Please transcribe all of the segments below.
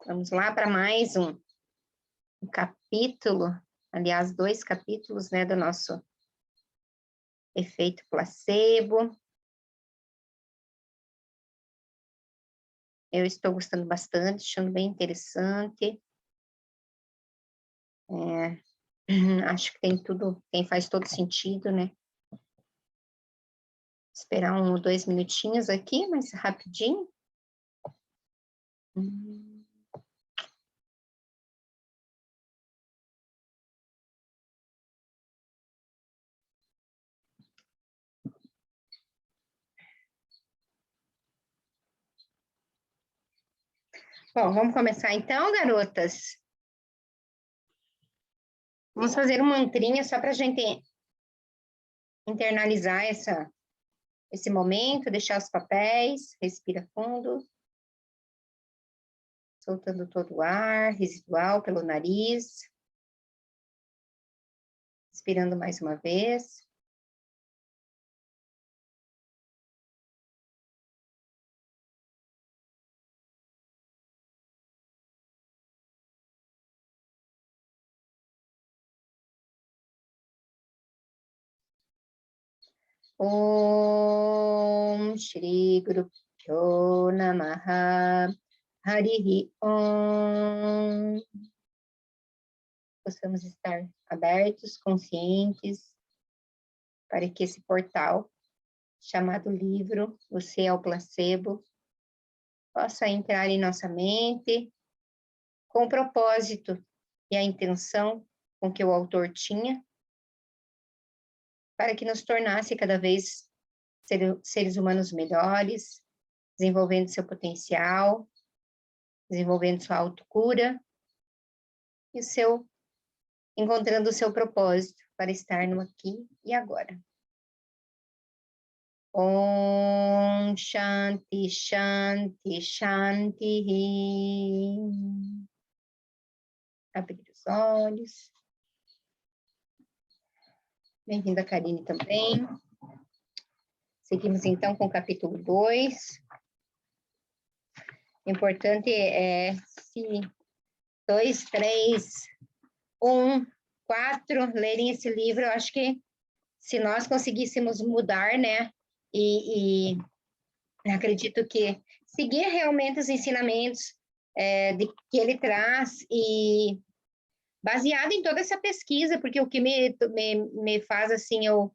Vamos lá para mais um capítulo, aliás, 2 capítulos, né, do nosso efeito placebo. Eu estou gostando bastante, achando bem interessante. Acho que faz todo sentido, né? Esperar 1 ou 2 minutinhos aqui, mas rapidinho. Bom, vamos começar então, garotas? Vamos fazer uma mantrinha só para a gente internalizar esse momento, deixar os papéis, respira fundo, soltando todo o ar residual pelo nariz, inspirando mais uma vez. Om Shri Guru Pyo Namaha Harihi Om. Possamos estar abertos, conscientes, para que esse portal, chamado livro, Você é o Placebo, possa entrar em nossa mente com o propósito e a intenção com que o autor tinha, para que nos tornasse cada vez seres humanos melhores, desenvolvendo seu potencial, desenvolvendo sua autocura e encontrando o seu propósito para estar no aqui e agora. Om Shanti Shanti Shanti. Abrir os olhos. Bem-vinda, Karine, também. Seguimos, então, com o capítulo 2. O importante é se 2, 3, 1, 4 lerem esse livro. Eu acho que se nós conseguíssemos mudar, né, e acredito que seguir realmente os ensinamentos que ele traz e baseado em toda essa pesquisa, porque o que me faz, assim, eu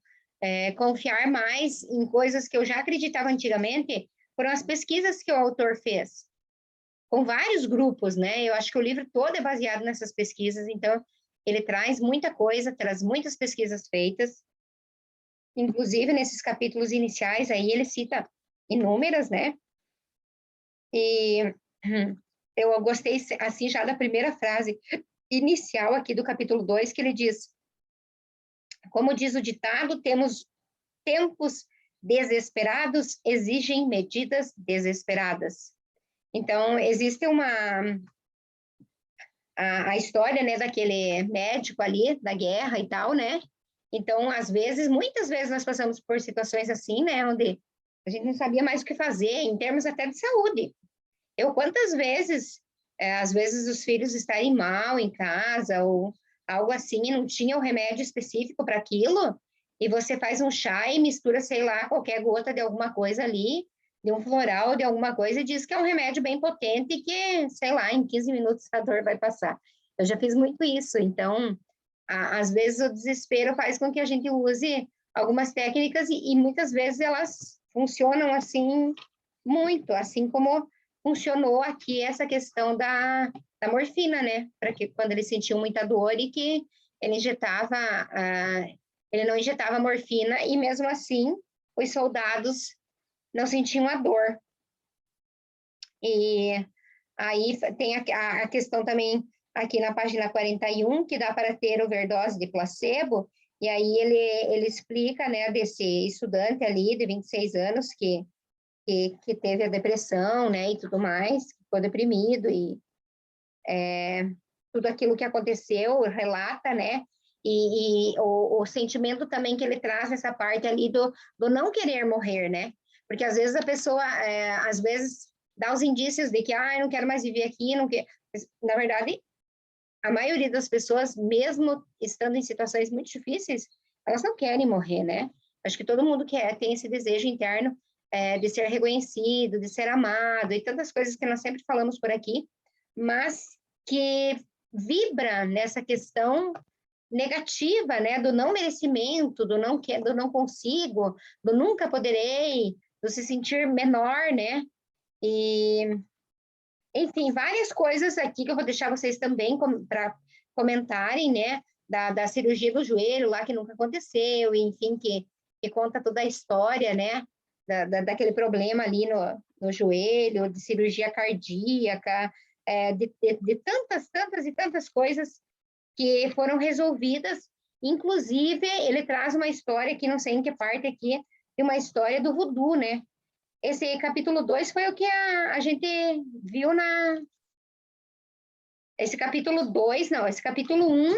confiar mais em coisas que eu já acreditava antigamente foram as pesquisas que o autor fez, com vários grupos, né? Eu acho que o livro todo é baseado nessas pesquisas, então ele traz muita coisa, traz muitas pesquisas feitas, inclusive nesses capítulos iniciais aí ele cita inúmeras, né? E eu gostei, assim, já da primeira frase inicial aqui do capítulo 2, que ele diz: como diz o ditado, temos tempos desesperados, exigem medidas desesperadas. Então, existe a história, né, daquele médico ali, da guerra e tal, né? Então, muitas vezes nós passamos por situações assim, né, onde a gente não sabia mais o que fazer, em termos até de saúde. Quantas vezes, às vezes os filhos estarem mal em casa, ou algo assim, e não tinha o remédio específico para aquilo, e você faz um chá e mistura, sei lá, qualquer gota de alguma coisa ali, de um floral, de alguma coisa, e diz que é um remédio bem potente e que, sei lá, em 15 minutos a dor vai passar. Eu já fiz muito isso, então, às vezes o desespero faz com que a gente use algumas técnicas e muitas vezes elas funcionam assim, muito, assim como funcionou aqui essa questão da morfina, né? Para que quando ele sentiu muita dor e que ele ele não injetava morfina e mesmo assim os soldados não sentiam a dor. E aí tem a questão também aqui na página 41, que dá para ter overdose de placebo, e aí ele explica, né, desse estudante ali de 26 anos que teve a depressão, né, e tudo mais, ficou deprimido e tudo aquilo que aconteceu, relata, né, e o sentimento também que ele traz nessa parte ali do não querer morrer, né, porque às vezes a pessoa, às vezes, dá os indícios de que, eu não quero mais viver aqui, não quer, Na verdade, a maioria das pessoas, mesmo estando em situações muito difíceis, elas não querem morrer, né? Acho que todo mundo quer, tem esse desejo interno de ser reconhecido, de ser amado, e tantas coisas que nós sempre falamos por aqui, mas que vibra nessa questão negativa, né, do não merecimento, do não consigo, do nunca poderei, do se sentir menor, né? E, enfim, várias coisas aqui que eu vou deixar vocês também para comentarem, né? Da cirurgia do joelho lá que nunca aconteceu, e, enfim, que conta toda a história, né? Daquele problema ali no joelho, de cirurgia cardíaca, de tantas e tantas coisas que foram resolvidas. Inclusive, ele traz uma história aqui, não sei em que parte aqui, de uma história do voodoo, né? Esse capítulo 2 foi o que a gente viu na... Esse capítulo 2, não, esse capítulo 1,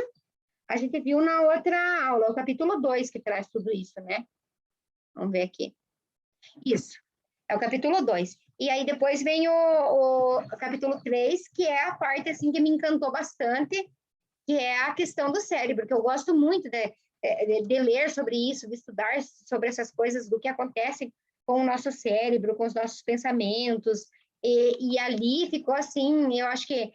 a gente viu na outra aula, o capítulo 2 que traz tudo isso, né? Vamos ver aqui. Isso, é o capítulo 2. E aí depois vem o capítulo 3, que é a parte, assim, que me encantou bastante, que é a questão do cérebro, que eu gosto muito de ler sobre isso, de estudar sobre essas coisas, do que acontece com o nosso cérebro, com os nossos pensamentos, e ali ficou assim, eu acho que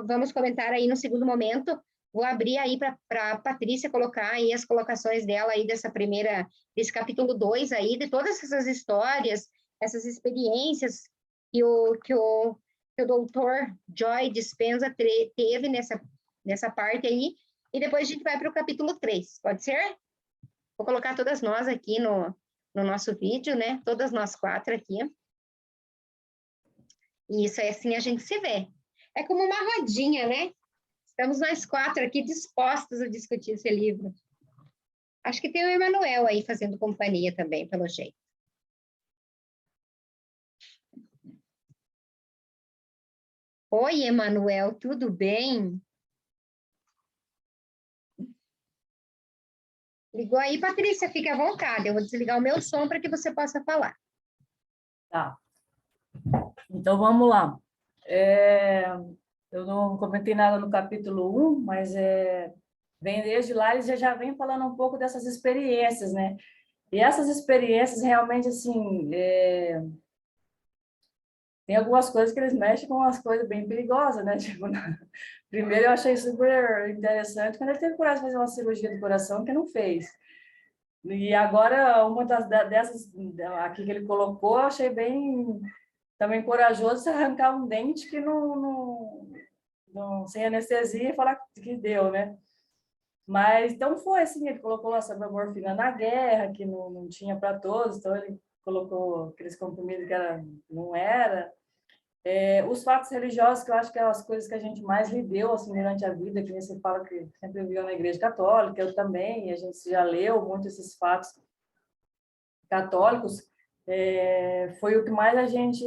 vamos comentar aí no segundo momento, vou abrir aí para a Patrícia colocar aí as colocações dela aí desse capítulo 2 aí, de todas essas histórias, essas experiências que o doutor Joy Dispenza teve nessa parte aí, e depois a gente vai para o capítulo 3, pode ser? Vou colocar todas nós aqui no nosso vídeo, né? Todas nós 4 aqui. E isso é assim a gente se vê. É como uma rodinha, né? Estamos nós 4 aqui dispostos a discutir esse livro. Acho que tem o Emanuel aí fazendo companhia também, pelo jeito. Oi, Emanuel, tudo bem? Ligou aí, Patrícia, fique à vontade. Eu vou desligar o meu som para que você possa falar. Tá. Então, vamos lá. Eu não comentei nada no capítulo 1, mas vem desde lá, eles já vem falando um pouco dessas experiências, né? E essas experiências, realmente, assim, tem algumas coisas que eles mexem com umas coisas bem perigosas, né? Tipo, primeiro eu achei super interessante quando ele teve coragem de fazer uma cirurgia do coração que não fez. E agora, uma dessas aqui que ele colocou, eu achei bem também corajoso se arrancar um dente que não sem anestesia e falar que deu, né? Mas então foi assim, ele colocou lá sobre a morfina na guerra, que não tinha para todos, então ele colocou aqueles comprimidos que não era. Os fatos religiosos, que eu acho que é as coisas que a gente mais lidou assim, durante a vida, que você fala que sempre viveu na Igreja Católica, eu também, e a gente já leu muito esses fatos católicos, foi o que mais a gente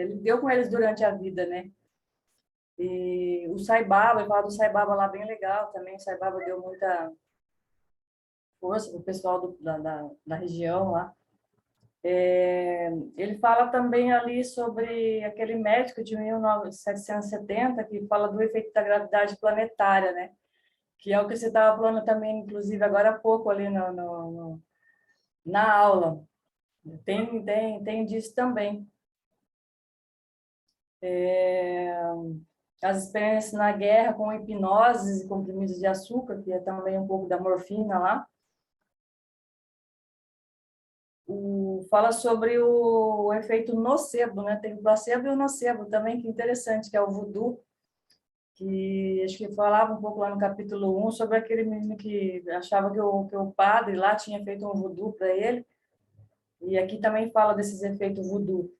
lidou com eles durante a vida, né? E o Sai Baba, eu falo do Sai Baba lá bem legal também, o Sai Baba deu muita força para o pessoal da região lá. Ele fala também ali sobre aquele médico de 1770 que fala do efeito da gravidade planetária, né? Que é o que você estava falando também, inclusive, agora há pouco ali na aula. Tem disso também. As experiências na guerra com hipnoses e comprimidos de açúcar, que é também um pouco da morfina lá. Fala sobre o efeito nocebo, né? Tem o placebo e o nocebo também, que é interessante, que é o voodoo, que acho que falava um pouco lá no capítulo 1 sobre aquele menino que achava que o padre lá tinha feito um voodoo para ele. E aqui também fala desses efeitos voodoo.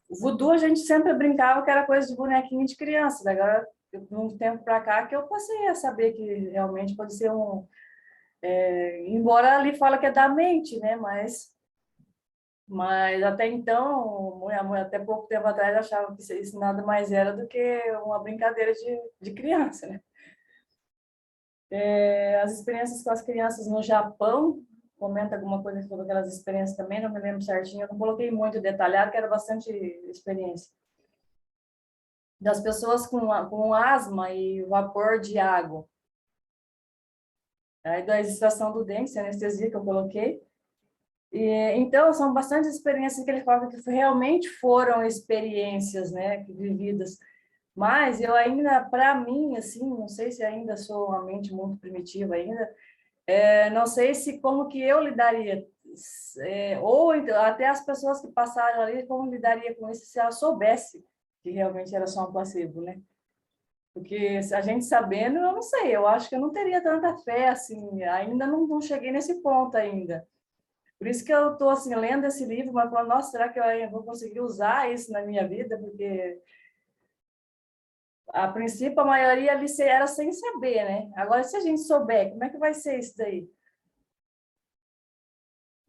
O voodoo a gente sempre brincava que era coisa de bonequinho de criança. Agora, de um tempo para cá, que eu passei a saber que realmente pode ser embora ali fala que é da mente, né? Mas até então, até pouco tempo atrás, achava que isso nada mais era do que uma brincadeira de criança, né? As experiências com as crianças no Japão, comenta alguma coisa sobre aquelas experiências também, não me lembro certinho, eu não coloquei muito detalhado, que era bastante experiência. das pessoas com asma e vapor de água. Aí da extração do dengue, essa anestesia que eu coloquei. E, então, são bastante experiências que ele fala que realmente foram experiências, né, vividas. Mas eu ainda, para mim, assim, não sei se ainda sou uma mente muito primitiva ainda, não sei se como que eu lidaria, ou então, até as pessoas que passaram ali, como lidaria com isso se ela soubesse que realmente era só um placebo, né? Porque se a gente sabendo, eu não sei, eu acho que eu não teria tanta fé, assim, ainda não cheguei nesse ponto ainda. Por isso que eu estou, assim, lendo esse livro, mas falando, nossa, será que eu vou conseguir usar isso na minha vida? Porque, a princípio, a maioria ali era sem saber, né? Agora, se a gente souber, como é que vai ser isso daí?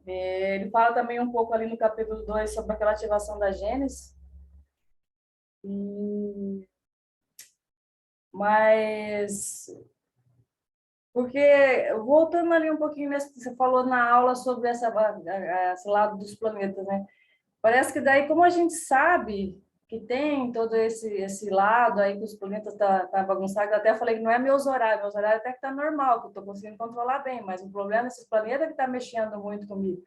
Ele fala também um pouco ali no capítulo 2 sobre aquela ativação da Gênesis. Mas, porque, voltando ali um pouquinho nesse que você falou na aula sobre esse lado dos planetas, né? Parece que daí, como a gente sabe que tem todo esse lado aí que os planetas tá bagunçado, eu até falei que não é meus horários até que tá normal, que eu estou conseguindo controlar bem, mas o problema é esses planetas que tá mexendo muito comigo.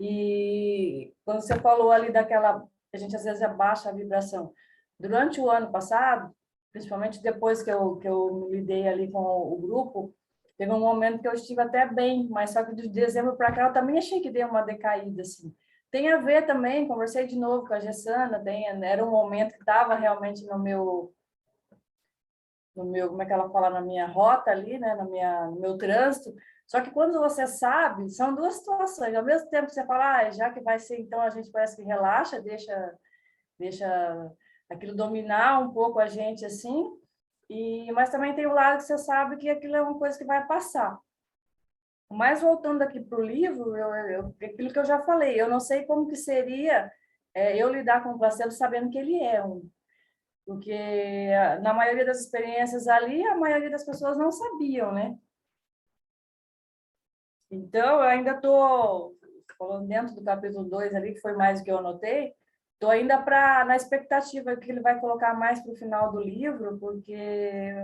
E quando você falou ali daquela, a gente às vezes abaixa a vibração. Durante o ano passado, principalmente depois que eu me lidei ali com o grupo, teve um momento que eu estive até bem, mas só que de dezembro para cá eu também achei que deu uma decaída, assim. Tem a ver também, conversei de novo com a Gessana, era um momento que estava realmente no meu, como é que ela fala, na minha rota ali, né, no meu trânsito. Só que quando você sabe, são duas situações. Ao mesmo tempo que você fala, já que vai ser, então a gente parece que relaxa, deixa aquilo dominar um pouco a gente assim. Mas também tem o lado que você sabe que aquilo é uma coisa que vai passar. Mas voltando aqui para o livro, aquilo que eu já falei, eu não sei como que seria eu lidar com o placebo sabendo que ele é um. Porque na maioria das experiências ali, a maioria das pessoas não sabiam, né? Então, eu ainda estou, falando dentro do capítulo 2 ali, que foi mais o que eu anotei, estou ainda na expectativa que ele vai colocar mais para o final do livro, porque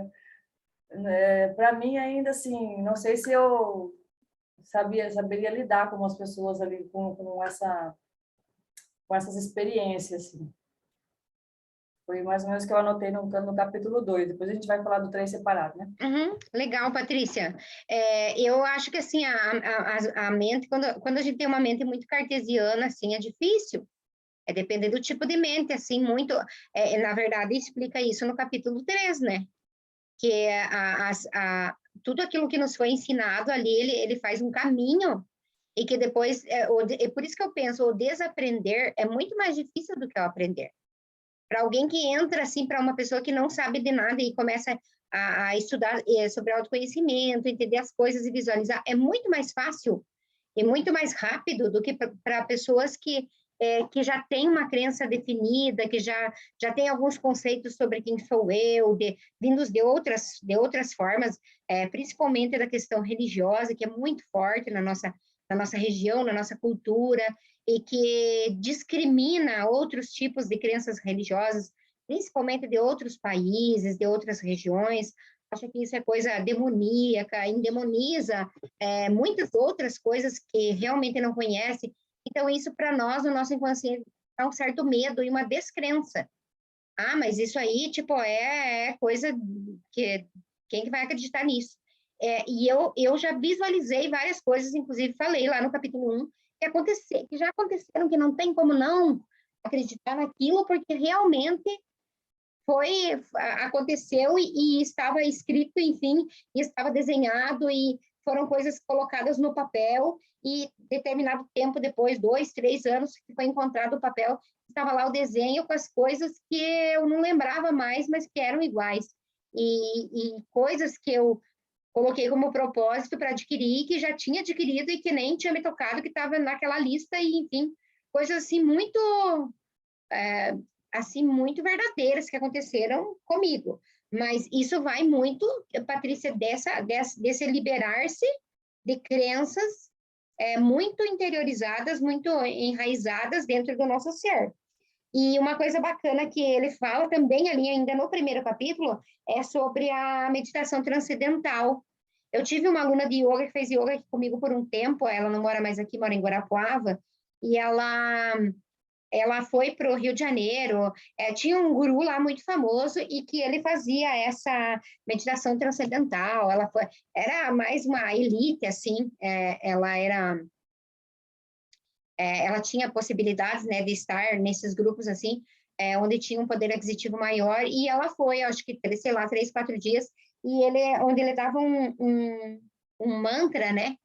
para mim ainda assim, não sei se eu saberia lidar com as pessoas ali com essas experiências, assim. Foi mais ou menos o que eu anotei no capítulo 2. Depois a gente vai falar do 3 separado, né? Uhum, legal, Patrícia. Eu acho que assim, a mente, quando a gente tem uma mente muito cartesiana, assim, é difícil. É depender do tipo de mente, assim, muito. Na verdade, explica isso no capítulo 3, né? Que é tudo aquilo que nos foi ensinado ali, ele faz um caminho, e que depois, é por isso que eu penso, o desaprender é muito mais difícil do que o aprender. Para alguém que entra, assim, para uma pessoa que não sabe de nada e começa a estudar sobre autoconhecimento, entender as coisas e visualizar, é muito mais fácil e muito mais rápido do que para pessoas que já têm uma crença definida, que já tem alguns conceitos sobre quem sou eu, vindos de outras formas, principalmente da questão religiosa, que é muito forte na nossa região, na nossa cultura, e que discrimina outros tipos de crenças religiosas, principalmente de outros países, de outras regiões. Acho que isso é coisa demoníaca, endemoniza muitas outras coisas que realmente não conhece. Então, isso para nós, no nosso inconsciente, é um certo medo e uma descrença. Ah, mas isso aí, tipo, é coisa que... Quem que vai acreditar nisso? E eu já visualizei várias coisas, inclusive falei lá no capítulo 1, que já aconteceram, que não tem como não acreditar naquilo, porque realmente aconteceu e estava escrito, enfim, e estava desenhado e foram coisas colocadas no papel e determinado tempo depois, 2, 3 anos, que foi encontrado o papel, estava lá o desenho com as coisas que eu não lembrava mais, mas que eram iguais. E coisas que eu coloquei como propósito para adquirir, que já tinha adquirido e que nem tinha me tocado, que estava naquela lista, e enfim, coisas assim muito assim, muito verdadeiras que aconteceram comigo. Mas isso vai muito, Patrícia, desse liberar-se de crenças muito interiorizadas, muito enraizadas dentro do nosso ser. E uma coisa bacana que ele fala também ali, ainda no primeiro capítulo, é sobre a meditação transcendental. Eu tive uma aluna de yoga que fez yoga aqui comigo por um tempo, ela não mora mais aqui, mora em Guarapuava, e ela foi para o Rio de Janeiro, tinha um guru lá muito famoso e que ele fazia essa meditação transcendental, era mais uma elite, assim, ela tinha possibilidades, né, de estar nesses grupos, assim, onde tinha um poder aquisitivo maior, e ela foi, acho que, sei lá, 3, 4 dias, e onde ele dava um mantra, né,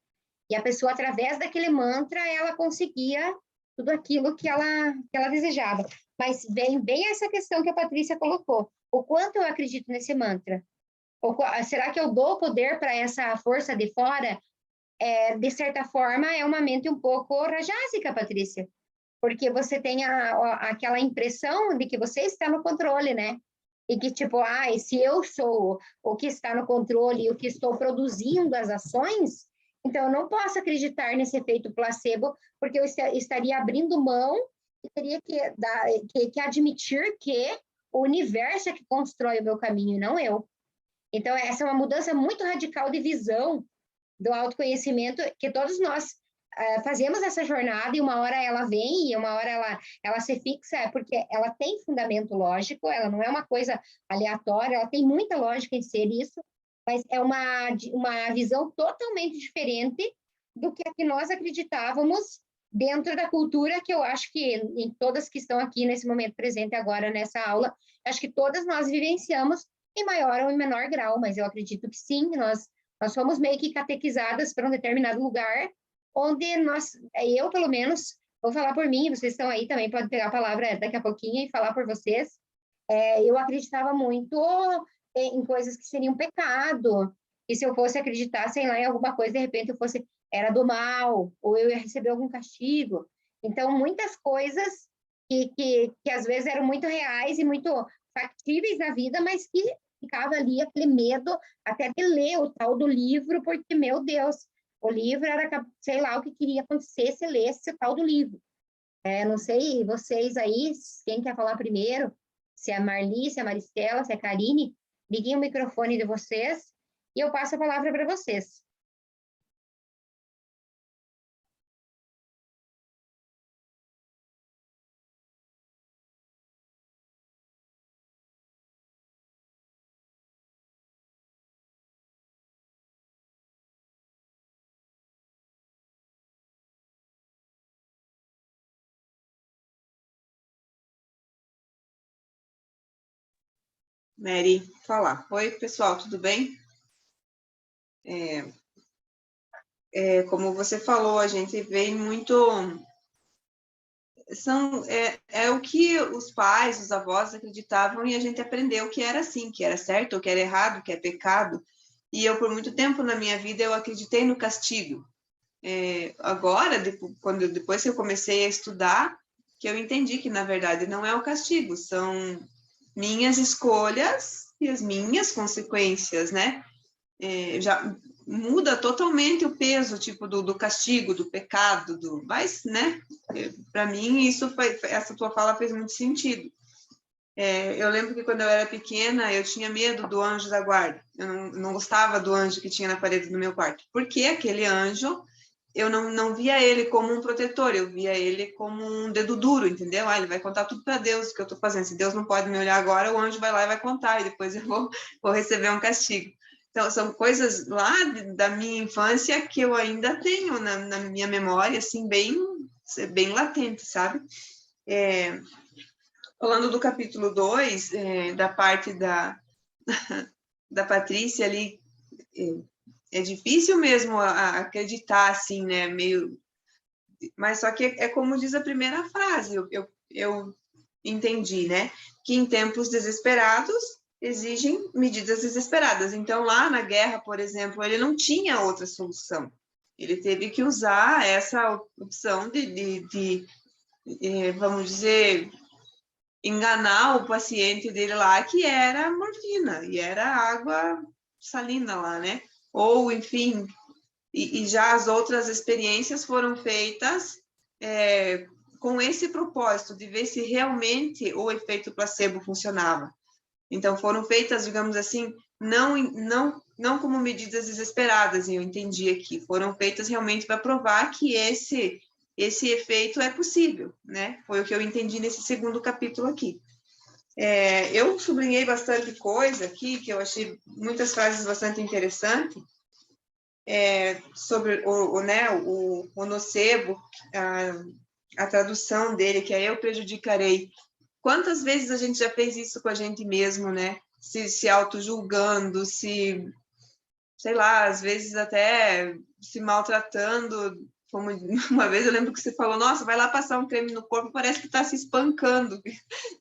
e a pessoa, através daquele mantra, ela conseguia tudo aquilo que ela desejava. Mas vem bem essa questão que a Patrícia colocou. O quanto eu acredito nesse mantra? Será que eu dou poder para essa força de fora? De certa forma, é uma mente um pouco rajásica, Patrícia. Porque você tem aquela impressão de que você está no controle, né? E que, tipo, se eu sou o que está no controle e o que estou produzindo as ações, então eu não posso acreditar nesse efeito placebo, porque eu estaria abrindo mão e teria que admitir que o universo é que constrói o meu caminho, e não eu. Então, essa é uma mudança muito radical de visão do autoconhecimento, que todos nós fazemos essa jornada, e uma hora ela vem e uma hora ela se fixa, porque ela tem fundamento lógico, ela não é uma coisa aleatória, ela tem muita lógica em ser isso, mas é uma visão totalmente diferente do que a que nós acreditávamos dentro da cultura, que eu acho que em todas que estão aqui nesse momento presente agora nessa aula, acho que todas nós vivenciamos em maior ou em menor grau, mas eu acredito que sim, nós fomos meio que catequizadas para um determinado lugar, onde eu pelo menos, vou falar por mim, vocês estão aí também, podem pegar a palavra daqui a pouquinho e falar por vocês, eu acreditava muito em coisas que seriam pecado, e se eu fosse acreditar, sei lá, em alguma coisa, de repente era do mal, ou eu ia receber algum castigo. Então, muitas coisas que às vezes eram muito reais e muito factíveis na vida, mas que ficava ali aquele medo até de ler o tal do livro, porque, meu Deus, o livro era, sei lá, o que queria acontecer se lesse o tal do livro. Não sei, vocês aí, quem quer falar primeiro? Se é a Marli, se é a Maristela, se é a Karine, liguem o microfone de vocês e eu passo a palavra para vocês. Mary, falar. Oi, pessoal, tudo bem? Como você falou, a gente vem muito... É o que os pais, os avós acreditavam e a gente aprendeu que era assim, que era certo, ou que era errado, que é pecado. E eu, por muito tempo na minha vida, eu acreditei no castigo. Agora, depois que eu comecei a estudar, que eu entendi que, na verdade, não é o castigo, são minhas escolhas e as minhas consequências, né? Já muda totalmente o peso, tipo, do castigo, do pecado, mas, né? Para mim, essa tua fala fez muito sentido. Eu lembro que quando eu era pequena, eu tinha medo do anjo da guarda. Eu não gostava do anjo que tinha na parede do meu quarto, porque aquele anjo, eu não via ele como um protetor, eu via ele como um dedo duro, entendeu? Ele vai contar tudo para Deus o que eu estou fazendo. Se Deus não pode me olhar agora, o anjo vai lá e vai contar, e depois eu vou receber um castigo. Então, são coisas lá da minha infância que eu ainda tenho na minha memória, assim, bem latente, sabe? Falando do capítulo 2, da parte da Patrícia ali, é difícil mesmo acreditar, assim, né? Mas só que é como diz a primeira frase, eu entendi, né? Que em tempos desesperados exigem medidas desesperadas. Então, lá na guerra, por exemplo, ele não tinha outra solução. Ele teve que usar essa opção de vamos dizer, enganar o paciente dele lá, que era morfina, e era água salina lá, né? Ou, enfim, e já as outras experiências foram feitas com esse propósito de ver se realmente o efeito placebo funcionava. Então, foram feitas, digamos assim, não como medidas desesperadas, eu entendi aqui, foram feitas realmente para provar que esse efeito é possível, né? Foi o que eu entendi nesse segundo capítulo aqui. Eu sublinhei bastante coisa aqui, que eu achei muitas frases bastante interessantes, sobre o nocebo, a tradução dele, que é eu prejudicarei. Quantas vezes a gente já fez isso com a gente mesmo, né? Se auto-julgando, sei lá, às vezes até se maltratando. Como uma vez eu lembro que você falou, nossa, vai lá passar um creme no corpo, parece que está se espancando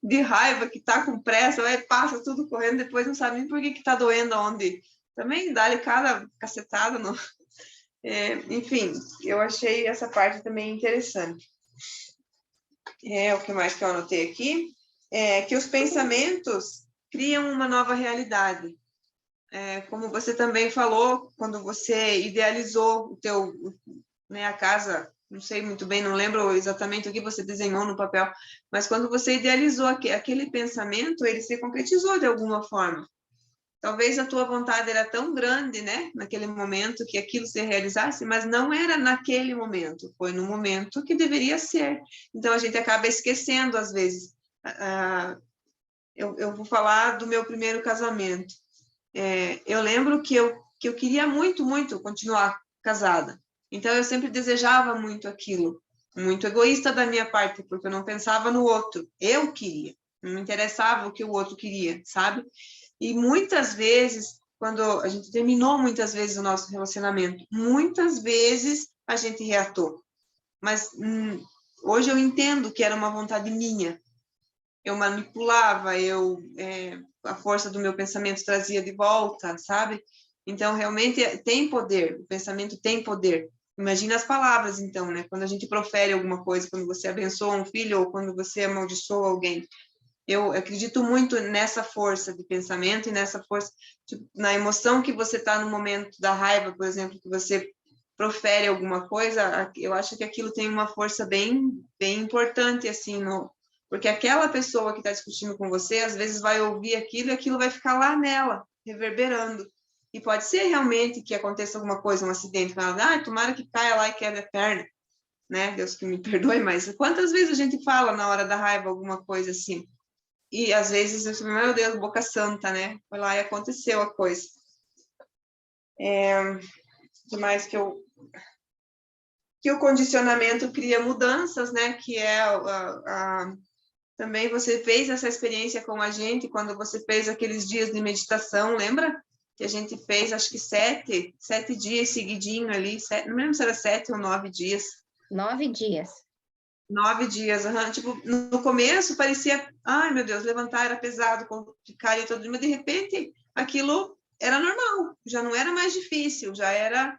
de raiva, que está com pressa, vai, passa tudo correndo, depois não sabe nem por que está doendo aonde. Também dá-lhe cada cacetada. Enfim, eu achei essa parte também interessante. O que mais que eu anotei aqui? Que os pensamentos criam uma nova realidade. Como você também falou, quando você idealizou a casa, não sei muito bem, não lembro exatamente o que você desenhou no papel, mas quando você idealizou aquele pensamento, ele se concretizou de alguma forma. Talvez a tua vontade era tão grande, né, naquele momento, que aquilo se realizasse, mas não era naquele momento, foi no momento que deveria ser. Então, a gente acaba esquecendo, às vezes. Eu vou falar do meu primeiro casamento. Eu lembro que eu queria muito, muito continuar casada. Então, eu sempre desejava muito aquilo. Muito egoísta da minha parte, porque eu não pensava no outro. Eu queria. Não me interessava o que o outro queria, sabe? E muitas vezes, quando a gente terminou muitas vezes o nosso relacionamento, muitas vezes a gente reatou. Mas hoje eu entendo que era uma vontade minha. Eu manipulava, a força do meu pensamento trazia de volta, sabe? Então, realmente tem poder, o pensamento tem poder. Imagina as palavras, então, né? Quando a gente profere alguma coisa, quando você abençoa um filho ou quando você amaldiçoa alguém. Eu acredito muito nessa força de pensamento e nessa força, tipo, na emoção que você está no momento da raiva, por exemplo, que você profere alguma coisa, eu acho que aquilo tem uma força bem, bem importante, assim, porque aquela pessoa que está discutindo com você, às vezes vai ouvir aquilo e aquilo vai ficar lá nela, reverberando. E pode ser realmente que aconteça alguma coisa, um acidente, tomara que caia lá e quebre a perna, né? Deus que me perdoe, mas quantas vezes a gente fala na hora da raiva alguma coisa assim? E às vezes eu falo, meu Deus, boca santa, né? Foi lá e aconteceu a coisa. Demais que o condicionamento cria mudanças, né? Que também você fez essa experiência com a gente quando você fez aqueles dias de meditação, lembra? Que a gente fez, acho que 7 dias seguidinho ali, não me lembro se era 7 ou 9 dias. 9 dias. 9 dias, tipo, no começo parecia, ai meu Deus, levantar era pesado, ficar ali todo dia, mas de repente aquilo era normal, já não era mais difícil, já era,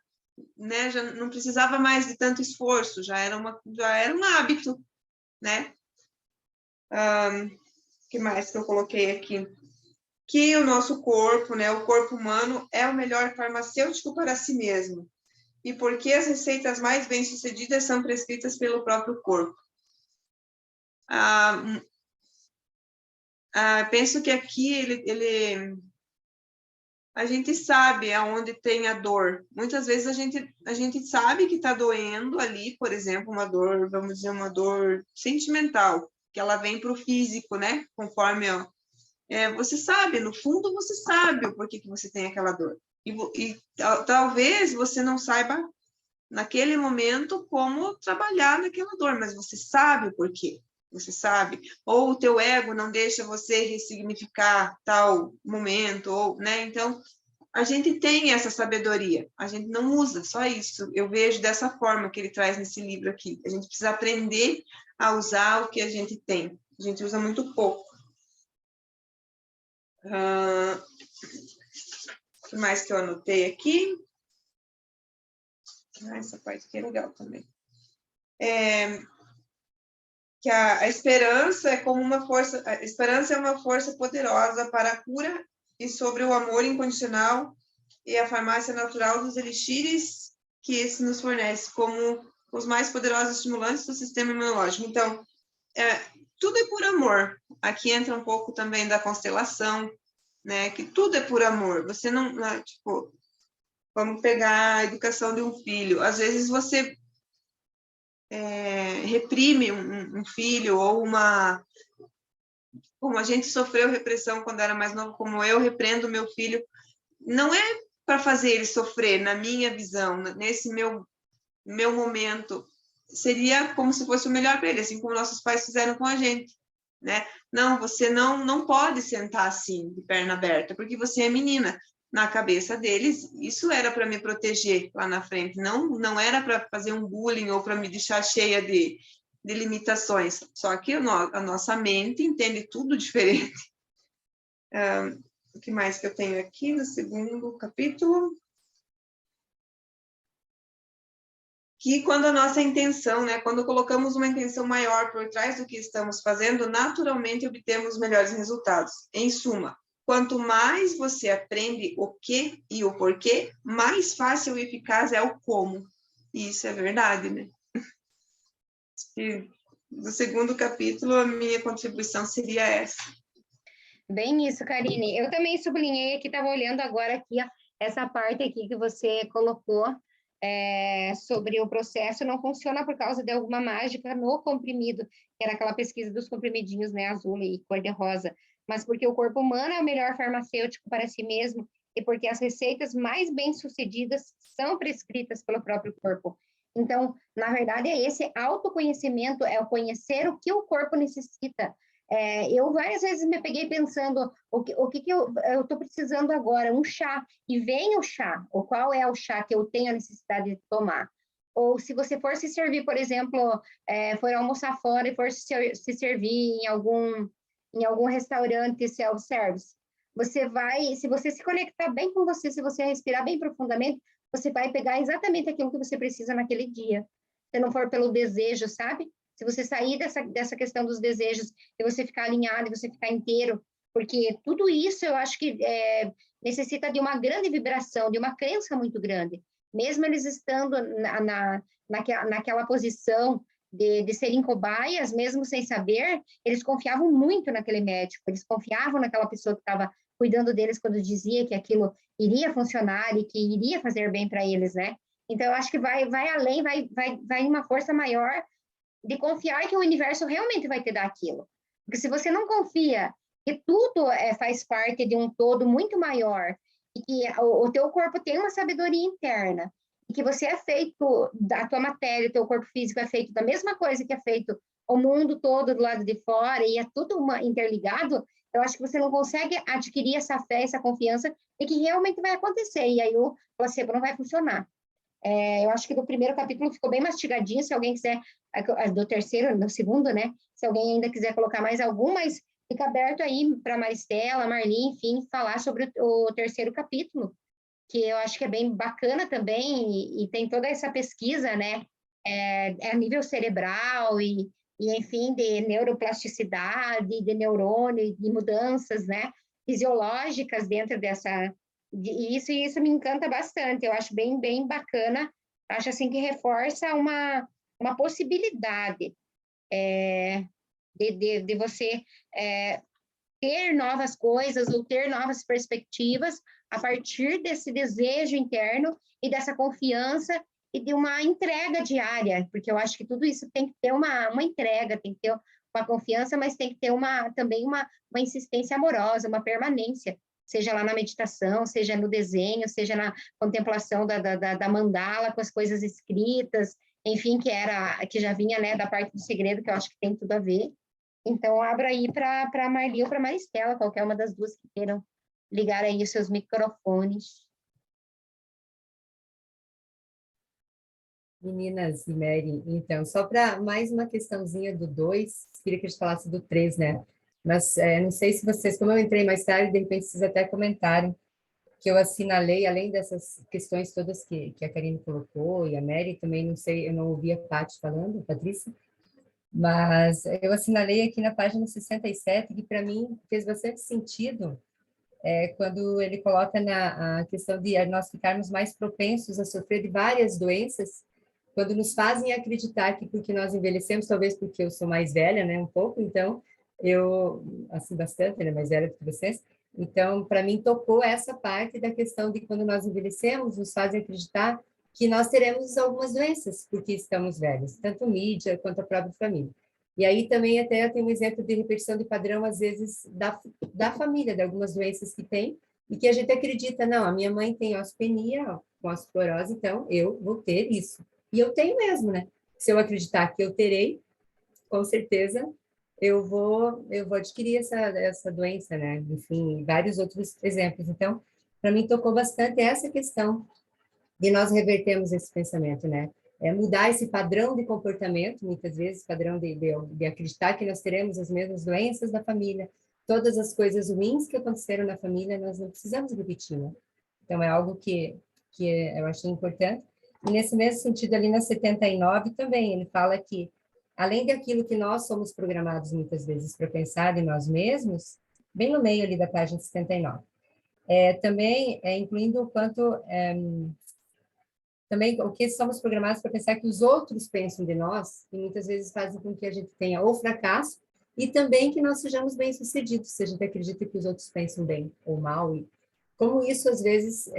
né, já não precisava mais de tanto esforço, já era um hábito, né? Que mais que eu coloquei aqui? Que o nosso corpo, né, o corpo humano é o melhor farmacêutico para si mesmo. E porque as receitas mais bem-sucedidas são prescritas pelo próprio corpo. Penso que aqui a gente sabe aonde tem a dor. Muitas vezes a gente sabe que está doendo ali, por exemplo, uma dor, vamos dizer, uma dor sentimental, que ela vem para o físico, né? Conforme você sabe, no fundo você sabe o porquê que você tem aquela dor. E talvez você não saiba naquele momento como trabalhar naquela dor, mas você sabe o porquê. Você sabe, ou o teu ego não deixa você ressignificar tal momento, ou, né? Então, a gente tem essa sabedoria, a gente não usa, só isso. Eu vejo dessa forma que ele traz nesse livro aqui. A gente precisa aprender a usar o que a gente tem. A gente usa muito pouco. O que mais que eu anotei aqui? Essa parte aqui é legal também. Que a esperança é como uma força, a esperança é uma força poderosa para a cura e sobre o amor incondicional e a farmácia natural dos elixires que esse nos fornece, como os mais poderosos estimulantes do sistema imunológico. Então, tudo é por amor. Aqui entra um pouco também da constelação, né? Que tudo é por amor. Você não, tipo, vamos pegar a educação de um filho. Às vezes você reprime um filho ou como a gente sofreu repressão quando era mais novo, como eu repreendo meu filho, não é para fazer ele sofrer, na minha visão, nesse meu momento, seria como se fosse o melhor para ele, assim como nossos pais fizeram com a gente, né? Não, você não pode sentar assim, de perna aberta, porque você é menina. Na cabeça deles, isso era para me proteger lá na frente, não era para fazer um bullying ou para me deixar cheia de limitações. Só que a nossa mente entende tudo diferente. O que mais que eu tenho aqui no segundo capítulo? Que quando a nossa intenção, né, quando colocamos uma intenção maior por trás do que estamos fazendo, naturalmente obtemos melhores resultados. Em suma, quanto mais você aprende o que e o porquê, mais fácil e eficaz é o como. E isso é verdade, né? E no segundo capítulo, a minha contribuição seria essa. Bem isso, Karine. Eu também sublinhei aqui, estava olhando agora aqui, ó, essa parte aqui que você colocou sobre o processo não funciona por causa de alguma mágica no comprimido, que era aquela pesquisa dos comprimidinhos, né, azul e cor-de-rosa, mas porque o corpo humano é o melhor farmacêutico para si mesmo e porque as receitas mais bem-sucedidas são prescritas pelo próprio corpo. Então, na verdade, esse autoconhecimento, é o conhecer o que o corpo necessita. Eu várias vezes me peguei pensando o que eu estou precisando agora, um chá, e vem o chá, ou qual é o chá que eu tenho a necessidade de tomar. Ou se você for se servir, por exemplo, for almoçar fora e for se servir em algum restaurante self-service, você vai, se você se conectar bem com você, se você respirar bem profundamente, você vai pegar exatamente aquilo que você precisa naquele dia. Se não for pelo desejo, sabe? Se você sair dessa questão dos desejos e você ficar alinhado, e você ficar inteiro, porque tudo isso eu acho que necessita de uma grande vibração, de uma crença muito grande. Mesmo eles estando naquela posição de serem cobaias, mesmo sem saber, eles confiavam muito naquele médico, eles confiavam naquela pessoa que estava cuidando deles quando dizia que aquilo iria funcionar e que iria fazer bem para eles, né? Então, eu acho que vai além, vai uma força maior de confiar que o universo realmente vai te dar aquilo. Porque se você não confia que tudo faz parte de um todo muito maior e que o teu corpo tem uma sabedoria interna e que você é feito da tua matéria, o teu corpo físico é feito da mesma coisa que é feito o mundo todo do lado de fora e é tudo interligado, eu acho que você não consegue adquirir essa fé, essa confiança de que realmente vai acontecer e aí o placebo não vai funcionar. Eu acho que do primeiro capítulo ficou bem mastigadinho, se alguém quiser, do terceiro, do segundo, né? Se alguém ainda quiser colocar mais algum, mas fica aberto aí para Maristela, Marli, enfim, falar sobre o terceiro capítulo, que eu acho que é bem bacana também, e tem toda essa pesquisa, né? A nível cerebral e enfim, de neuroplasticidade, de neurônio, de mudanças, né? Fisiológicas dentro dessa e isso me encanta bastante, eu acho bem, bem bacana, acho assim que reforça uma possibilidade de você ter novas coisas ou ter novas perspectivas a partir desse desejo interno e dessa confiança e de uma entrega diária, porque eu acho que tudo isso tem que ter uma entrega, tem que ter uma confiança, mas tem que ter também uma insistência amorosa, uma permanência, seja lá na meditação, seja no desenho, seja na contemplação da mandala com as coisas escritas, enfim, que já vinha, né, da parte do segredo, que eu acho que tem tudo a ver. Então, abra aí para a Marli ou para a Maristela, qualquer uma das duas que queiram ligar aí os seus microfones. Meninas e Mary, então, só para mais uma questãozinha do 2, queria que a gente falasse do 3, né? Mas não sei se vocês, como eu entrei mais tarde, de repente vocês até comentaram que eu assinalei, além dessas questões todas que a Karine colocou, e a Mary também, não sei, eu não ouvi a Paty falando, a Patrícia, mas eu assinalei aqui na página 67, que para mim fez bastante sentido, quando ele coloca a questão de nós ficarmos mais propensos a sofrer de várias doenças, quando nos fazem acreditar que porque nós envelhecemos, talvez porque eu sou mais velha, né, um pouco, então eu, assim, bastante, né, mais velha do que vocês, então, para mim, tocou essa parte da questão de quando nós envelhecemos, nos fazem acreditar que nós teremos algumas doenças porque estamos velhos, tanto mídia quanto a própria família. E aí também até tem um exemplo de repetição de padrão, às vezes, da família, de algumas doenças que tem, e que a gente acredita, não, a minha mãe tem osteopenia, com osteoporose, então eu vou ter isso. E eu tenho mesmo, né? Se eu acreditar que eu terei, com certeza eu vou adquirir essa doença, né? Enfim, vários outros exemplos. Então, para mim tocou bastante essa questão de nós revertermos esse pensamento, né? Mudar esse padrão de comportamento, muitas vezes, padrão de acreditar que nós teremos as mesmas doenças da família, todas as coisas ruins que aconteceram na família, nós não precisamos repetir, né? Então, é algo que eu achei importante. E nesse mesmo sentido, ali na 79 também, ele fala que, além daquilo que nós somos programados muitas vezes para pensar em nós mesmos, bem no meio ali da página 79, também incluindo o quanto também o que somos programados para pensar que os outros pensam de nós, e muitas vezes fazem com que a gente tenha ou fracasso, e também que nós sejamos bem-sucedidos, se a gente acredita que os outros pensam bem ou mal, e como isso às vezes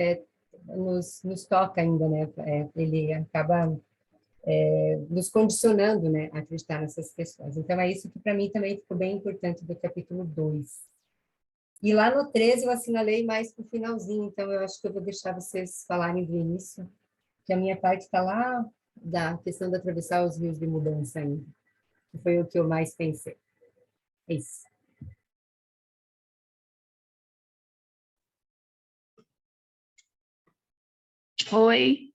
nos toca ainda, né? Ele acaba nos condicionando, né, a acreditar nessas questões. Então, é isso que para mim também ficou bem importante do capítulo 2. E lá no 13 eu assinalei mais para o finalzinho, então eu acho que eu vou deixar vocês falarem do início, que a minha parte está lá da questão de atravessar os rios de mudança ainda, que foi o que eu mais pensei. É isso. Oi.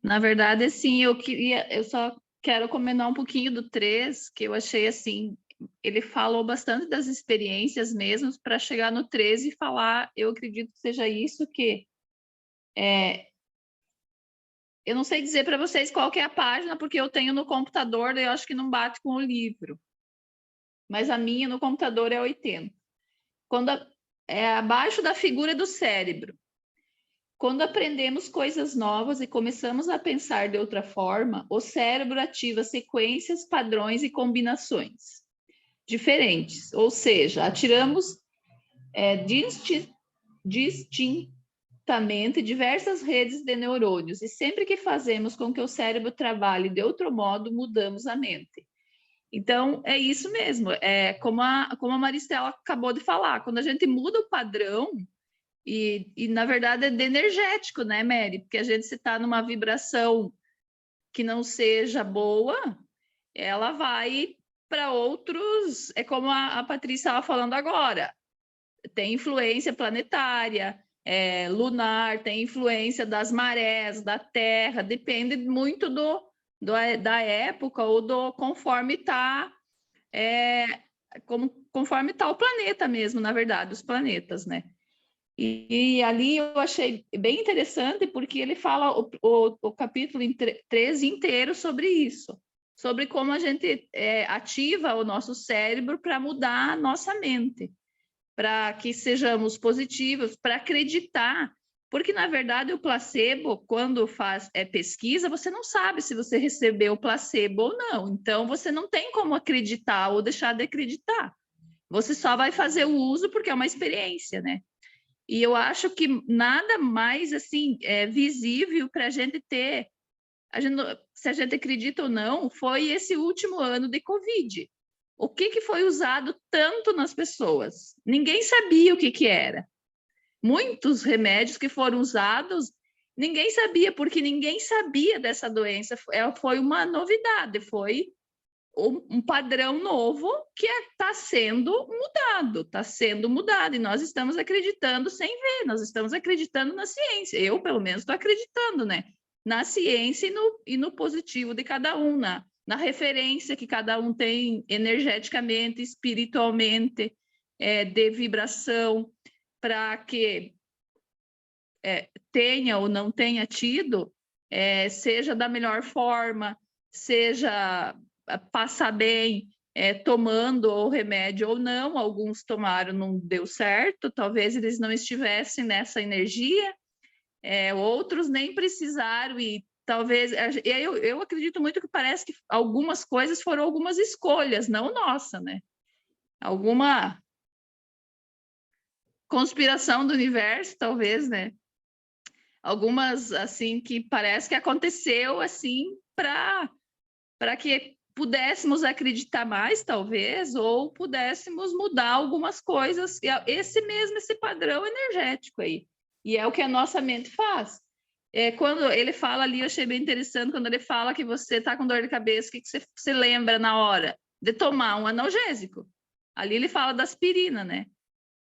Na verdade, assim, eu só quero comentar um pouquinho do 3, que eu achei assim, ele falou bastante das experiências mesmo, para chegar no 13 e falar, eu acredito que seja isso que eu não sei dizer para vocês qual que é a página, porque eu tenho no computador, eu acho que não bate com o livro. Mas a minha no computador é 80. Abaixo da figura do cérebro. Quando aprendemos coisas novas e começamos a pensar de outra forma, o cérebro ativa sequências, padrões e combinações diferentes. Ou seja, atiramos distintamente diversas redes de neurônios, e sempre que fazemos com que o cérebro trabalhe de outro modo, mudamos a mente. Então, é isso mesmo, como a Maristela acabou de falar, quando a gente muda o padrão, e na verdade é de energético, né, Mary? Porque a gente, se está numa vibração que não seja boa, ela vai para outros, é como a Patrícia estava falando agora, tem influência planetária, lunar, tem influência das marés, da Terra, depende muito da época ou do conforme está conforme está o planeta mesmo, na verdade, os planetas, né? E ali eu achei bem interessante, porque ele fala o capítulo 13 inteiro sobre isso, sobre como a gente ativa o nosso cérebro para mudar a nossa mente, para que sejamos positivos, para acreditar, porque, na verdade, o placebo, quando faz pesquisa, você não sabe se você recebeu o placebo ou não, então você não tem como acreditar ou deixar de acreditar, você só vai fazer o uso porque é uma experiência, né? E eu acho que nada mais assim visível para a gente ter, se a gente acredita ou não, foi esse último ano de Covid. O que foi usado tanto nas pessoas? Ninguém sabia o que era. Muitos remédios que foram usados, ninguém sabia, porque ninguém sabia dessa doença. Foi uma novidade, foi um padrão novo que está sendo mudado, e nós estamos acreditando sem ver, nós estamos acreditando na ciência, eu pelo menos estou acreditando, né? Na ciência e no positivo de cada um, na referência que cada um tem energeticamente, espiritualmente, de vibração, para que tenha ou não tenha tido, seja da melhor forma, seja passar bem, tomando o remédio ou não. Alguns tomaram, não deu certo, talvez eles não estivessem nessa energia, outros nem precisaram e talvez, eu acredito muito que parece que algumas coisas foram algumas escolhas, não nossa, né? Alguma conspiração do universo, talvez, né? Algumas, assim, que parece que aconteceu, assim, para que pudéssemos acreditar mais, talvez, ou pudéssemos mudar algumas coisas, esse padrão energético aí. E é o que a nossa mente faz. Quando ele fala ali, eu achei bem interessante, quando ele fala que você está com dor de cabeça, o que você lembra na hora? De tomar um analgésico. Ali ele fala da aspirina, né?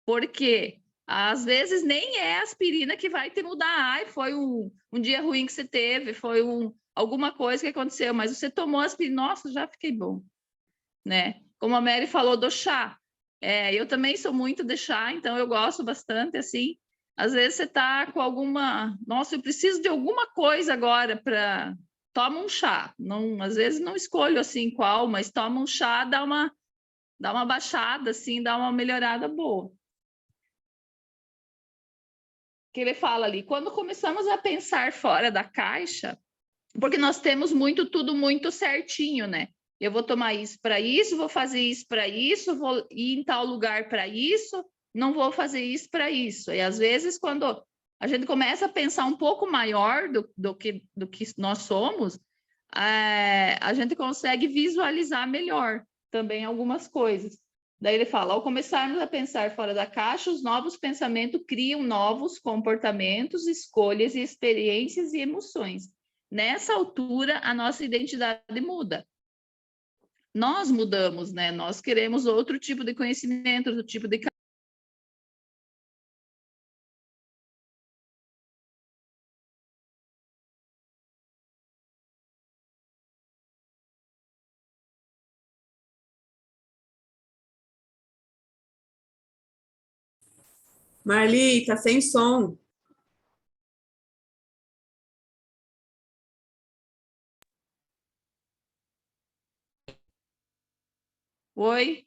Porque às vezes nem é a aspirina que vai te mudar. Ai, foi um dia ruim que você teve, foi alguma coisa que aconteceu, mas você tomou aspirina, nossa, já fiquei bom, né? Como a Mary falou do chá. Eu também sou muito de chá, então eu gosto bastante, assim. Às vezes você está com alguma... Nossa, eu preciso de alguma coisa agora para... Toma um chá. Não, às vezes não escolho, assim, qual, mas toma um chá, dá uma baixada, assim, dá uma melhorada boa. Que ele fala ali, quando começamos a pensar fora da caixa, porque nós temos tudo muito certinho, né? Eu vou tomar isso para isso, vou fazer isso para isso, vou ir em tal lugar para isso, não vou fazer isso para isso. E às vezes, quando a gente começa a pensar um pouco maior do que nós somos, a gente consegue visualizar melhor também algumas coisas. Daí ele fala, ao começarmos a pensar fora da caixa, os novos pensamentos criam novos comportamentos, escolhas e experiências e emoções. Nessa altura, a nossa identidade muda. Nós mudamos, né? Nós queremos outro tipo de conhecimento, outro tipo de... Marli, tá sem som. Oi?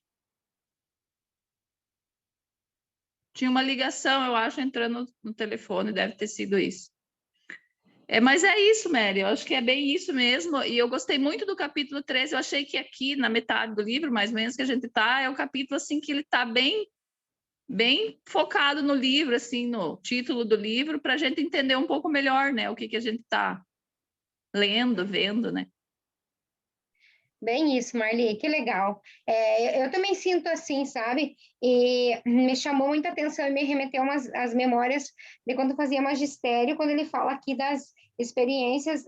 Tinha uma ligação, eu acho, entrando no telefone, deve ter sido isso. Mas é isso, Mary, eu acho que é bem isso mesmo, e eu gostei muito do capítulo 13, eu achei que aqui, na metade do livro, mais ou menos, que a gente está, é o capítulo, assim, que ele está bem focado no livro, assim, no título do livro, para a gente entender um pouco melhor, né, o que a gente está lendo, vendo, né. Bem isso, Marli, que legal. Eu também sinto assim, sabe? E me chamou muita atenção e me remeteu às memórias de quando eu fazia magistério, quando ele fala aqui das experiências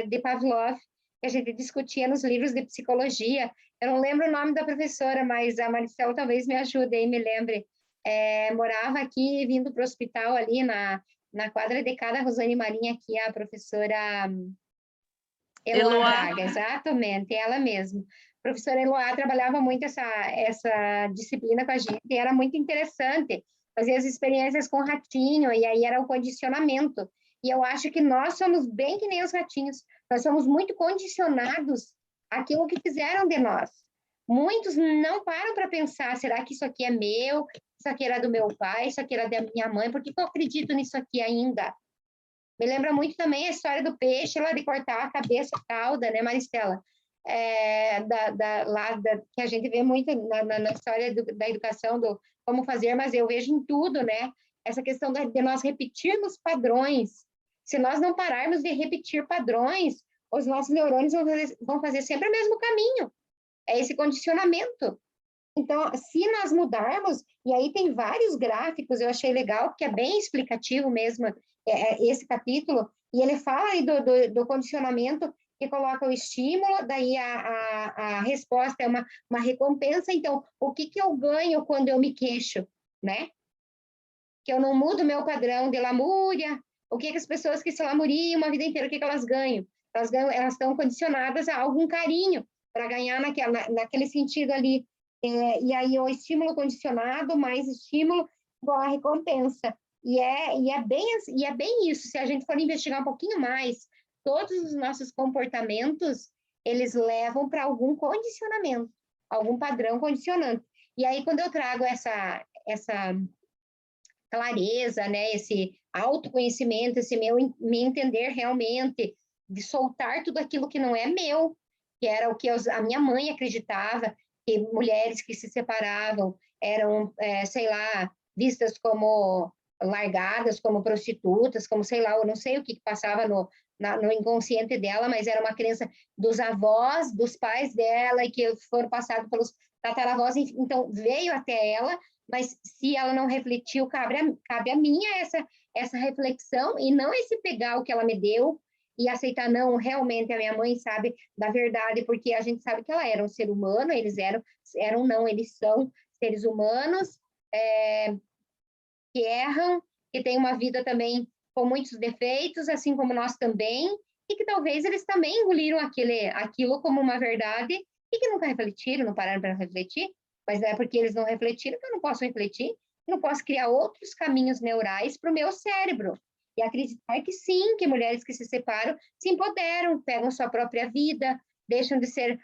de Pavlov, que a gente discutia nos livros de psicologia. Eu não lembro o nome da professora, mas a Maricel talvez me ajude e me lembre. Morava aqui, vindo para o hospital ali na quadra de cada Rosane Marinha, aqui a professora... Eloá Braga, exatamente, ela mesma. A professora Eloá trabalhava muito essa disciplina com a gente, e era muito interessante, fazia as experiências com ratinho, e aí era o condicionamento. E eu acho que nós somos bem que nem os ratinhos, nós somos muito condicionados àquilo que fizeram de nós. Muitos não param para pensar, será que isso aqui é meu? Isso aqui era do meu pai? Isso aqui era da minha mãe? Por que eu acredito nisso aqui ainda? Me lembra muito também a história do peixe, lá de cortar a cabeça, a cauda, né, Maristela? Que a gente vê muito na história da educação, do como fazer, mas eu vejo em tudo, né? Essa questão de nós repetirmos padrões. Se nós não pararmos de repetir padrões, os nossos neurônios vão fazer sempre o mesmo caminho. É esse condicionamento. Então, se nós mudarmos, e aí tem vários gráficos, eu achei legal, porque é bem explicativo mesmo esse capítulo, e ele fala aí do condicionamento, que coloca o estímulo, daí a resposta é uma recompensa. Então, o que eu ganho quando eu me queixo, né? Que eu não mudo meu padrão de lamúria, o que as pessoas que se lamuriam uma vida inteira, o que elas ganham? Elas estão condicionadas a algum carinho, para ganhar naquele sentido ali. E aí o estímulo condicionado, mais estímulo, igual a recompensa. E é bem isso, se a gente for investigar um pouquinho mais, todos os nossos comportamentos, eles levam para algum condicionamento, algum padrão condicionante. E aí, quando eu trago essa clareza, né, esse autoconhecimento, esse me entender realmente, de soltar tudo aquilo que não é meu, que era o que a minha mãe acreditava, que mulheres que se separavam eram, sei lá, vistas como largadas, como prostitutas, como sei lá, eu não sei o que passava no inconsciente dela, mas era uma crença dos avós, dos pais dela, e que foram passados pelos tataravós, então veio até ela, mas se ela não refletiu, cabe a mim essa reflexão, e não esse pegar o que ela me deu e aceitar, não, realmente a minha mãe sabe da verdade, porque a gente sabe que ela era um ser humano, eles não, eles são seres humanos, que erram, que têm uma vida também com muitos defeitos, assim como nós também, e que talvez eles também engoliram aquilo como uma verdade e que nunca refletiram, não pararam para refletir, mas não é porque eles não refletiram que eu não posso refletir, não posso criar outros caminhos neurais para o meu cérebro e acreditar que sim, que mulheres que se separam se empoderam, pegam sua própria vida, deixam de ser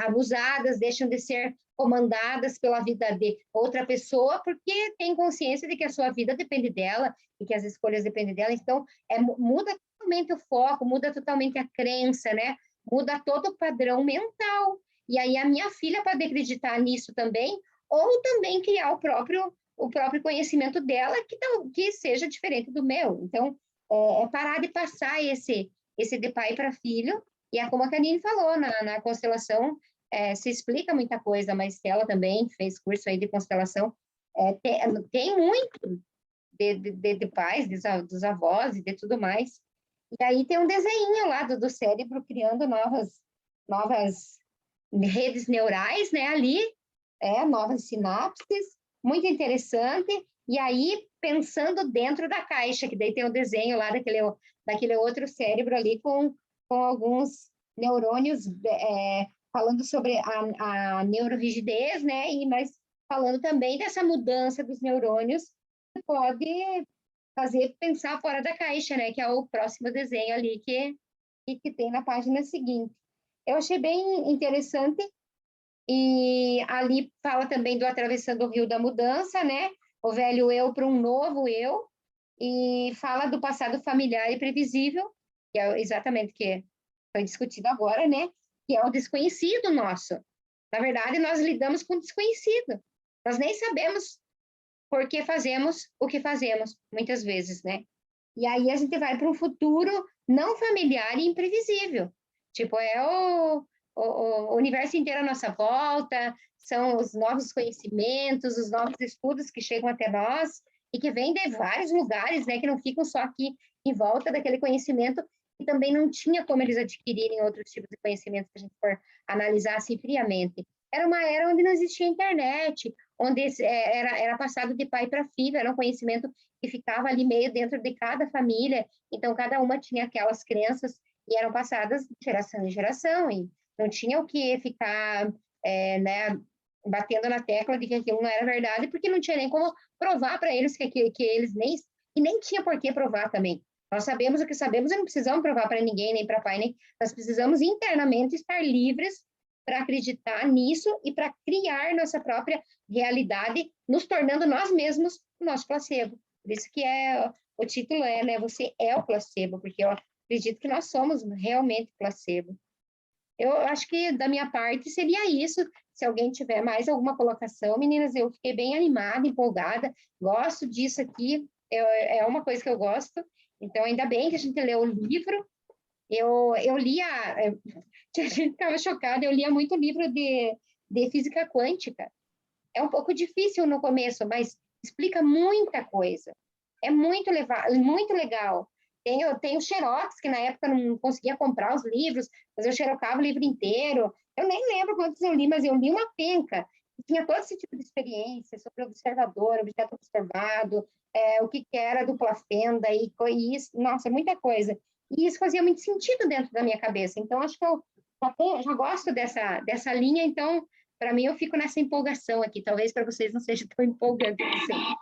abusadas, deixam de ser comandadas pela vida de outra pessoa, porque tem consciência de que a sua vida depende dela e que as escolhas dependem dela. Então, muda totalmente o foco, muda totalmente a crença, né? Muda todo o padrão mental. E aí a minha filha pode acreditar nisso também, ou também criar o próprio conhecimento dela que seja diferente do meu. Então, parar de passar esse de pai para filho, e é como a Karine falou, na constelação, se explica muita coisa, mas ela também fez curso aí de constelação, tem muito de pais, dos avós e de tudo mais. E aí tem um desenho lá do cérebro criando novas redes neurais, né, ali, novas sinapses, muito interessante. E aí, pensando dentro da caixa, que daí tem o desenho lá daquele outro cérebro ali com alguns neurônios falando sobre a neurorigidez, né? Mas falando também dessa mudança dos neurônios, que pode fazer pensar fora da caixa, né? Que é o próximo desenho ali que tem na página seguinte. Eu achei bem interessante, e ali fala também do atravessando o rio da mudança, né? O velho eu para um novo eu, e fala do passado familiar e previsível, que é exatamente o que foi discutido agora, né? Que é o desconhecido nosso. Na verdade, nós lidamos com o desconhecido. Nós nem sabemos por que fazemos o que fazemos, muitas vezes, né? E aí a gente vai para um futuro não familiar e imprevisível. Tipo, o universo inteiro à nossa volta, são os novos conhecimentos, os novos estudos que chegam até nós e que vêm de vários lugares, né? Que não ficam só aqui em volta daquele conhecimento, e também não tinha como eles adquirirem outros tipos de conhecimento, se a gente for analisar assim friamente. Era uma era onde não existia internet, onde era passado de pai para filho, era um conhecimento que ficava ali meio dentro de cada família, então cada uma tinha aquelas crenças e eram passadas de geração em geração, e não tinha o que ficar, né, batendo na tecla de que aquilo não era verdade, porque não tinha nem como provar para eles que eles nem tinha por que provar também. Nós sabemos o que sabemos e não precisamos provar para ninguém, nem para pai, nem... Nós precisamos internamente estar livres para acreditar nisso e para criar nossa própria realidade, nos tornando nós mesmos o nosso placebo. Por isso que o título né, você é o placebo, porque eu acredito que nós somos realmente placebo. Eu acho que da minha parte seria isso. Se alguém tiver mais alguma colocação, meninas, eu fiquei bem animada, empolgada, gosto disso aqui, é uma coisa que eu gosto. Então, ainda bem que a gente leu o livro. Eu lia, a gente ficava chocada, eu lia muito livro de física quântica. É um pouco difícil no começo, mas explica muita coisa. É muito legal. Tem o Xerox, que na época não conseguia comprar os livros, mas eu xerocava o livro inteiro. Eu nem lembro quantos eu li, mas eu li uma penca. Tinha todo esse tipo de experiência sobre observador, objeto observado, o que era dupla fenda, e isso, nossa, muita coisa. E isso fazia muito sentido dentro da minha cabeça. Então, acho que eu já gosto dessa linha, então, para mim, eu fico nessa empolgação aqui. Talvez para vocês não seja tão empolgante assim.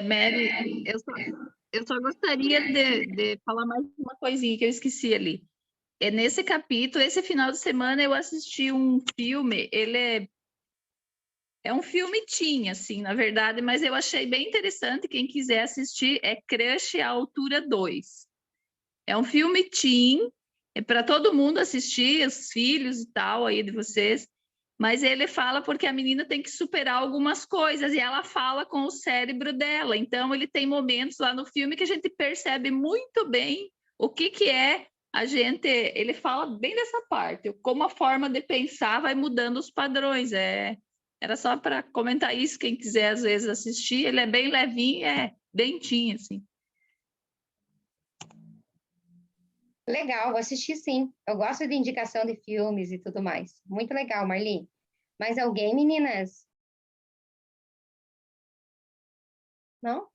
Mary, eu só gostaria de falar mais uma coisinha que eu esqueci ali. Nesse capítulo, esse final de semana, eu assisti um filme, ele é um filme teen, assim, na verdade, mas eu achei bem interessante, quem quiser assistir, é Crush à Altura 2. É um filme teen, é para todo mundo assistir, os filhos e tal aí de vocês, mas ele fala porque a menina tem que superar algumas coisas e ela fala com o cérebro dela. Então, ele tem momentos lá no filme que a gente percebe muito bem o que é a gente. Ele fala bem dessa parte, como a forma de pensar vai mudando os padrões. Era só para comentar isso, quem quiser às vezes assistir. Ele é bem levinho, é dentinho, assim. Legal, vou assistir sim. Eu gosto de indicação de filmes e tudo mais. Muito legal, Marli. Mais alguém, meninas? Não?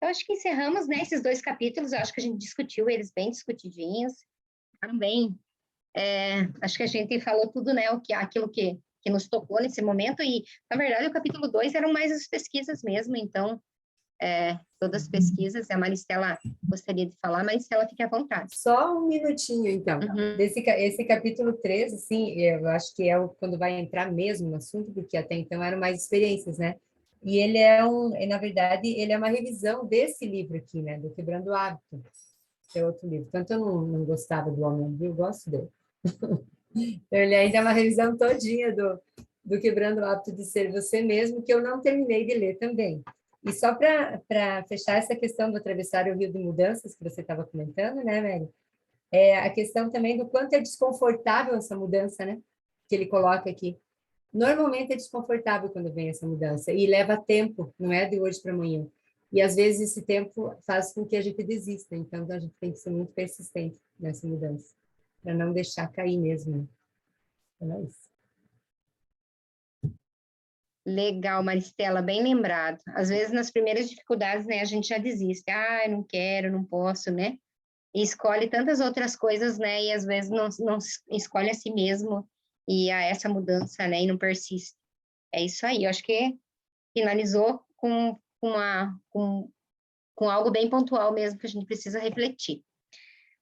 Eu acho que encerramos, né, esses 2 capítulos. Eu acho que a gente discutiu eles bem discutidinhos. Ficaram bem. Acho que a gente falou tudo, né, aquilo que nos tocou nesse momento. E, na verdade, o capítulo 2 eram mais as pesquisas mesmo. Então, todas as pesquisas. A Maristela gostaria de falar. Maristela, fique à vontade. Só um minutinho, então. Uhum. Esse capítulo 3, assim, eu acho que quando vai entrar mesmo no assunto, porque até então eram mais experiências, né? E ele na verdade, ele é uma revisão desse livro aqui, né? Do Quebrando o Hábito, que é outro livro. Tanto eu não gostava do Homem, eu gosto dele. Então, ele ainda é uma revisão todinha do Quebrando o Hábito de Ser Você Mesmo, que eu não terminei de ler também. E só para fechar essa questão do atravessar o rio de mudanças que você estava comentando, né, Mary? A questão também do quanto é desconfortável essa mudança, né? Que ele coloca aqui. Normalmente é desconfortável quando vem essa mudança e leva tempo, não é de hoje para amanhã. E às vezes esse tempo faz com que a gente desista, então a gente tem que ser muito persistente nessa mudança, para não deixar cair mesmo. Né? Então é isso. Legal, Maristela, bem lembrado. Às vezes, nas primeiras dificuldades, né, a gente já desiste. Ah, eu não quero, não posso, né? E escolhe tantas outras coisas, né? E às vezes não escolhe a si mesmo e a essa mudança, né? E não persiste. É isso aí. Eu acho que finalizou com algo bem pontual mesmo que a gente precisa refletir.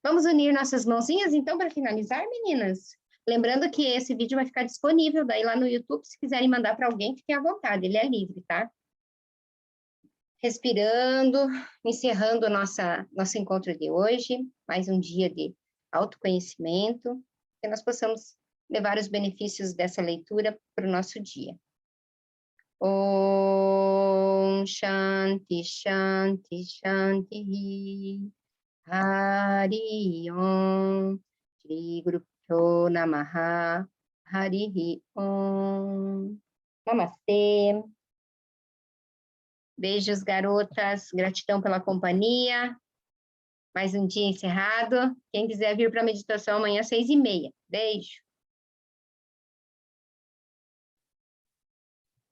Vamos unir nossas mãozinhas, então, para finalizar, meninas? Lembrando que esse vídeo vai ficar disponível daí lá no YouTube, se quiserem mandar para alguém, fiquem à vontade, ele é livre, tá? Respirando, encerrando nosso encontro de hoje, mais um dia de autoconhecimento, que nós possamos levar os benefícios dessa leitura para o nosso dia. Om Shanti, Shanti, Shanti, Hari Om, Shri Guru Pyo Namaha, Hari Om. Namastê. Beijos, garotas. Gratidão pela companhia. Mais um dia encerrado. Quem quiser vir para a meditação amanhã, 6h30. Beijo.